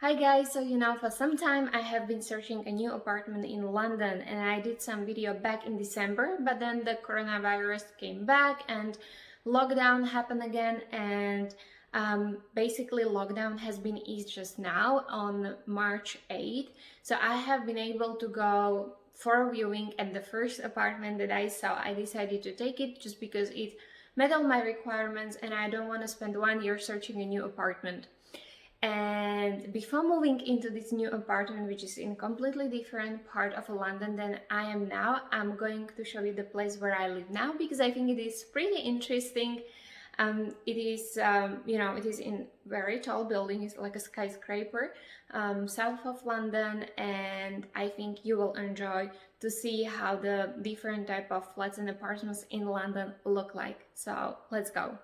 Hi guys, so for some time I have been searching a new apartment in London and I did some video back in December, but then the coronavirus came back and lockdown happened again, and basically lockdown has been eased just now on March 8th. So I have been able to go for a viewing at the first apartment that I saw. I decided to take it just because it met all my requirements and I don't want to spend 1 year searching a new apartment. And before moving into this new apartment, which is in a completely different part of London than I am now, I'm going to show you the place where I live now because I think it is pretty interesting. It is, it is in very tall building. It's like a skyscraper, south of London, and I think you will enjoy to see how the different type of flats and apartments in London look like. So let's go.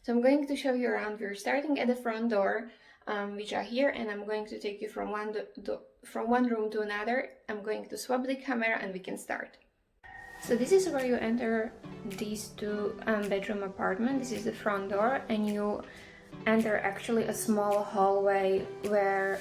So I'm going to show you around. We're starting at the front door, which are here, and I'm going to take you from one room to another. I'm going to swap the camera and we can start. So this is where you enter these two bedroom apartment. This is the front door, and you enter actually a small hallway where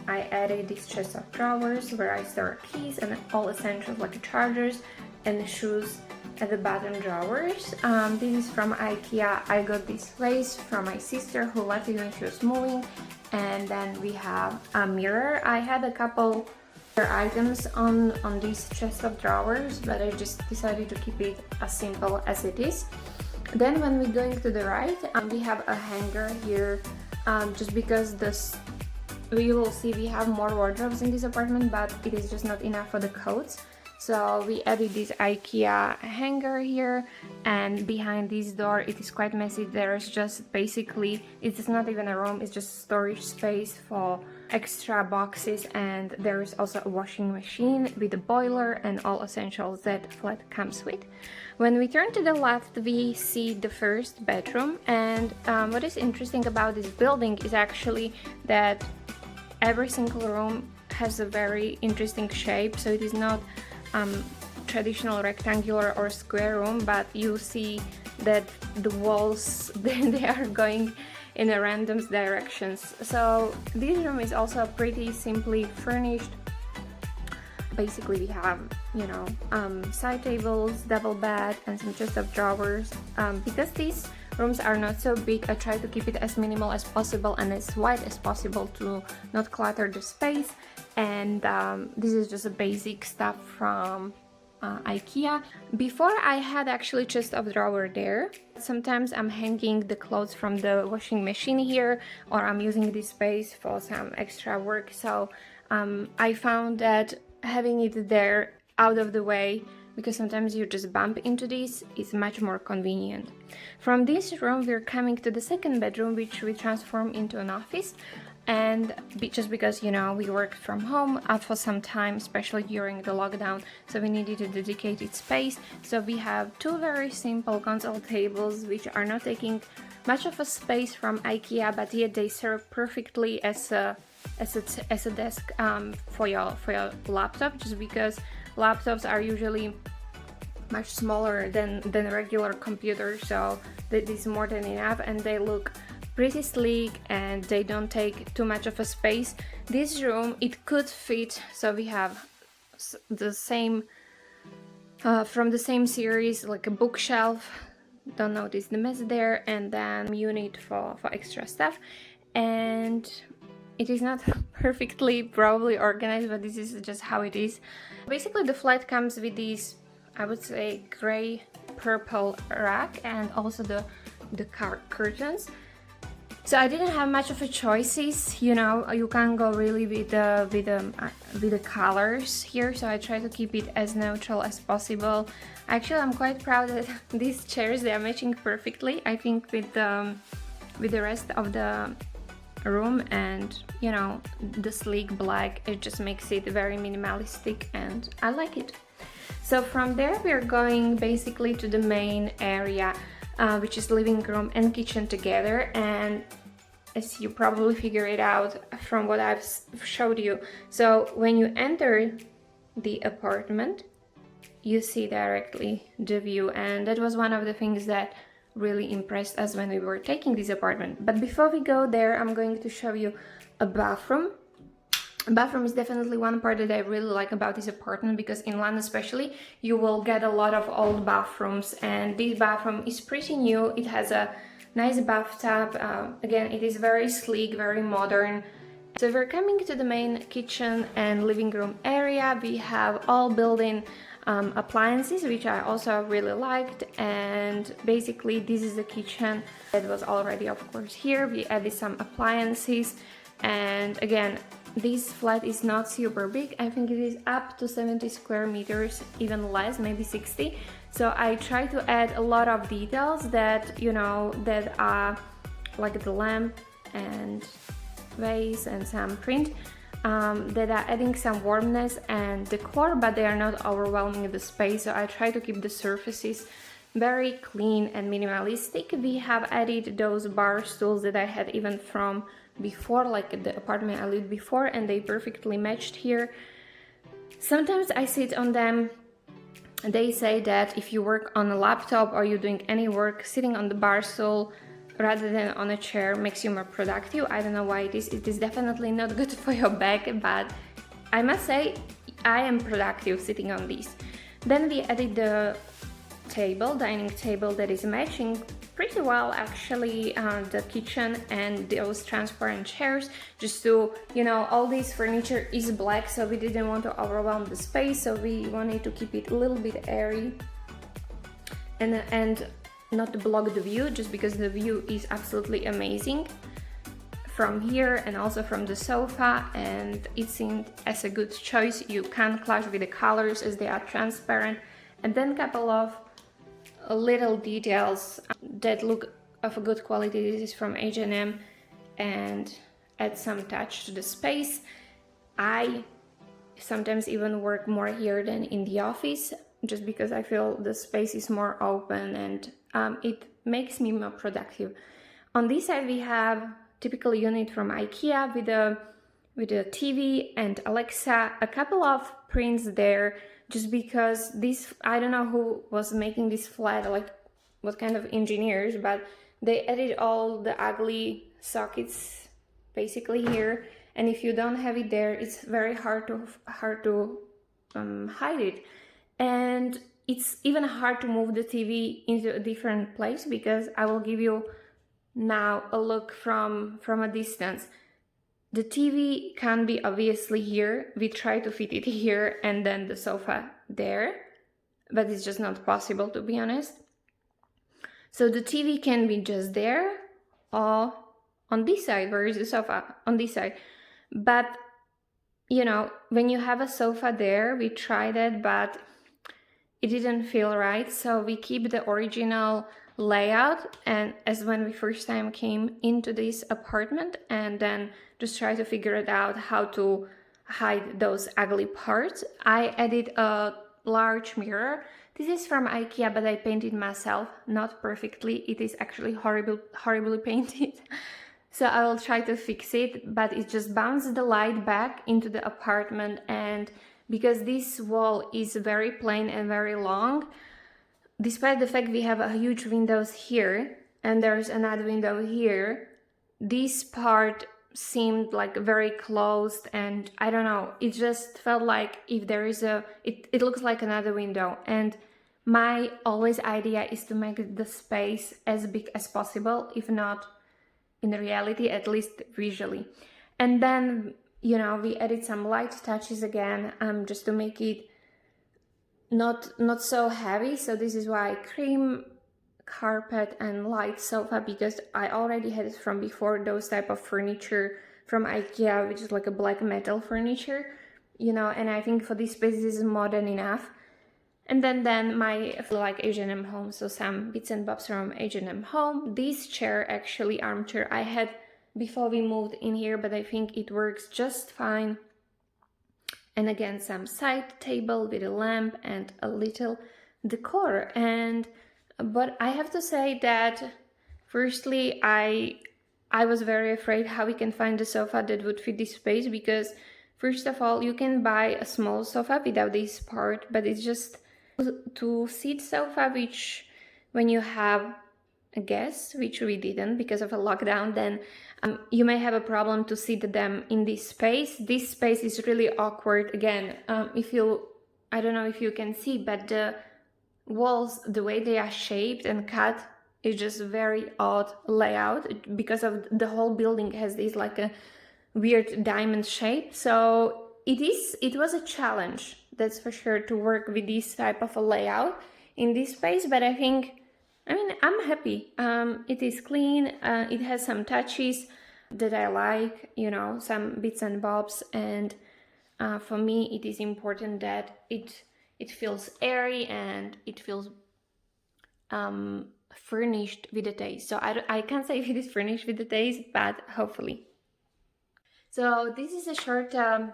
I added this chest of drawers where I store keys and all essentials like chargers and shoes at the bottom drawers. This is from IKEA. I got this vase from my sister who left it when she was moving, and then we have a mirror. I had a couple other items on this chest of drawers, but I just decided to keep it as simple as it is. Then when we're going to the right, we have a hanger here, just because you will see we have more wardrobes in this apartment, but it is just not enough for the coats. So we added this IKEA hanger here, and behind this door it is quite messy. There's just basically, it's not even a room, it's just storage space for extra boxes, and there is also a washing machine with a boiler and all essentials that flat comes with. When we turn to the left, we see the first bedroom, and what is interesting about this building is actually that every single room has a very interesting shape, so it is not traditional rectangular or square room, but you see that the walls they are going in a random directions. So this room is also pretty simply furnished. Basically we have side tables, double bed, and some chest of drawers. Because these rooms are not so big, I try to keep it as minimal as possible and as wide as possible to not clutter the space. And this is just a basic stuff from IKEA. Before I had actually chest of drawer there. Sometimes I'm hanging the clothes from the washing machine here, or I'm using this space for some extra work. So I found that having it there out of the way, because sometimes you just bump into this, is much more convenient. From this room we're coming to the second bedroom, which we transform into an office. And just because we worked from home for some time, especially during the lockdown, so we needed a dedicated space. So we have two very simple console tables which are not taking much of a space from IKEA, but yet they serve perfectly as a desk for your laptop, just because laptops are usually much smaller than a regular computer, so that is more than enough, and they look pretty sleek and they don't take too much of a space. This room, it could fit, so we have the same from the same series, like a bookshelf, don't notice the mess there, and then unit for extra stuff. And it is not perfectly probably organized, but this is just how it is. Basically the flat comes with these, I would say, gray purple rack and also the curtains. So I didn't have much of a choices, you can't go really with the colors here, so I try to keep it as neutral as possible. Actually, I'm quite proud that these chairs, they are matching perfectly, I think, with the rest of the room, and the sleek black, it just makes it very minimalistic and I like it. So from there we're going basically to the main area, which is living room and kitchen together. And as you probably figure it out from what I've showed you, so when you enter the apartment you see directly the view, and that was one of the things that really impressed us when we were taking this apartment. But before we go there, I'm going to show you a bathroom. A bathroom is definitely one part that I really like about this apartment, because in London especially you will get a lot of old bathrooms, and this bathroom is pretty new. It has a nice bathtub. Again, it is very sleek, very modern. So we're coming to the main kitchen and living room area. We have all built-in appliances, which I also really liked, and basically this is the kitchen that was already, of course, here. We added some appliances, and again, this flat is not super big. I think it is up to 70 square meters, even less, maybe 60. So I try to add a lot of details that, you know, that are like the lamp and vase and some print that are adding some warmness and decor, but they are not overwhelming the space. So I try to keep the surfaces very clean and minimalistic. We have added those bar stools that I had even from before, like the apartment I lived before, and they perfectly matched here. Sometimes I sit on them. They say that if you work on a laptop or you're doing any work, sitting on the bar stool rather than on a chair makes you more productive. I don't know why it is. It is definitely not good for your back, but I must say I am productive sitting on these. Then we added the dining table that is matching pretty well, actually, the kitchen and those transparent chairs, just to, you know, all this furniture is black, so we didn't want to overwhelm the space, so we wanted to keep it a little bit airy and not to block the view, just because the view is absolutely amazing from here and also from the sofa, and it seemed as a good choice. You can't clash with the colors as they are transparent. And then a couple of little details that look of a good quality. This is from H&M and add some touch to the space. I sometimes even work more here than in the office, just because I feel the space is more open and it makes me more productive. On this side we have typical unit from IKEA with a TV and Alexa, a couple of prints there, just because this, I don't know who was making this flat, like what kind of engineers, but they added all the ugly sockets basically here, and if you don't have it there, it's very hard to hide it. And it's even hard to move the TV into a different place, because I will give you now a look from a distance. The TV can be obviously here. We try to fit it here and then the sofa there, but it's just not possible, to be honest. So the TV can be just there or on this side. Where is the sofa? On this side. But, you know, when you have a sofa there, we tried it, but it didn't feel right. So we keep the original layout, and as when we first time came into this apartment, and then just try to figure it out how to hide those ugly parts. I added a large mirror. This is from IKEA, but I painted myself, not perfectly. It is actually horribly painted. So I will try to fix it, but it just bounces the light back into the apartment. And because this wall is very plain and very long, despite the fact we have a huge windows here and there's another window here, this part seemed like very closed, and I don't know, it just felt like if there is it looks like another window. And my always idea is to make the space as big as possible, if not in reality, at least visually. And then, you know, we added some light touches again, just to make it not so heavy. So this is why cream carpet and light sofa, because I already had it from before, those type of furniture from IKEA, which is like a black metal furniture, you know, and I think for this space this is more than enough. And then my like H&M Home, so some bits and bobs from H&M Home. This chair, actually armchair, I had before we moved in here, but I think it works just fine. And again, some side table with a lamp and a little decor. But I have to say that firstly, I was very afraid how we can find a sofa that would fit this space, because first of all, you can buy a small sofa without this part, but it's just two-seat sofa, which when you have guests, which we didn't because of a lockdown, then you may have a problem to sit them in this space. This space is really awkward. Again, I don't know if you can see, but the walls, the way they are shaped and cut, is just very odd layout because of the whole building has this like a weird diamond shape. So it was a challenge, that's for sure, to work with this type of a layout in this space. But I mean, I'm happy. It is clean. It has some touches that I like, some bits and bobs. And for me, it is important that it feels airy and it feels furnished with a taste. So I can't say if it is furnished with a taste, but hopefully. So this is a short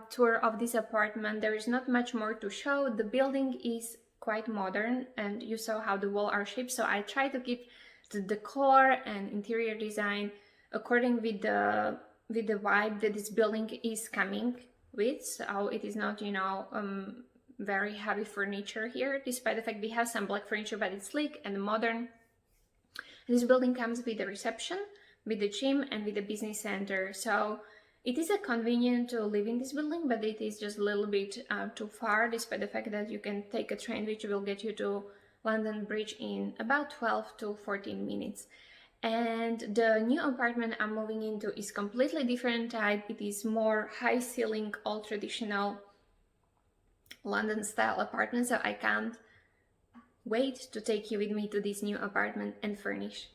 tour of this apartment. There is not much more to show. The building is quite modern and you saw how the walls are shaped. So I try to keep the decor and interior design according with the vibe that this building is coming with. So it is not, very heavy furniture here, despite the fact we have some black furniture, but it's sleek and modern. This building comes with the reception, with the gym, and with the business center. So it is a convenient to live in this building, but it is just a little bit too far, despite the fact that you can take a train which will get you to London Bridge in about 12 to 14 minutes. And the new apartment I'm moving into is completely different type. It is more high ceiling, all traditional London style apartment. So I can't wait to take you with me to this new apartment and furnish.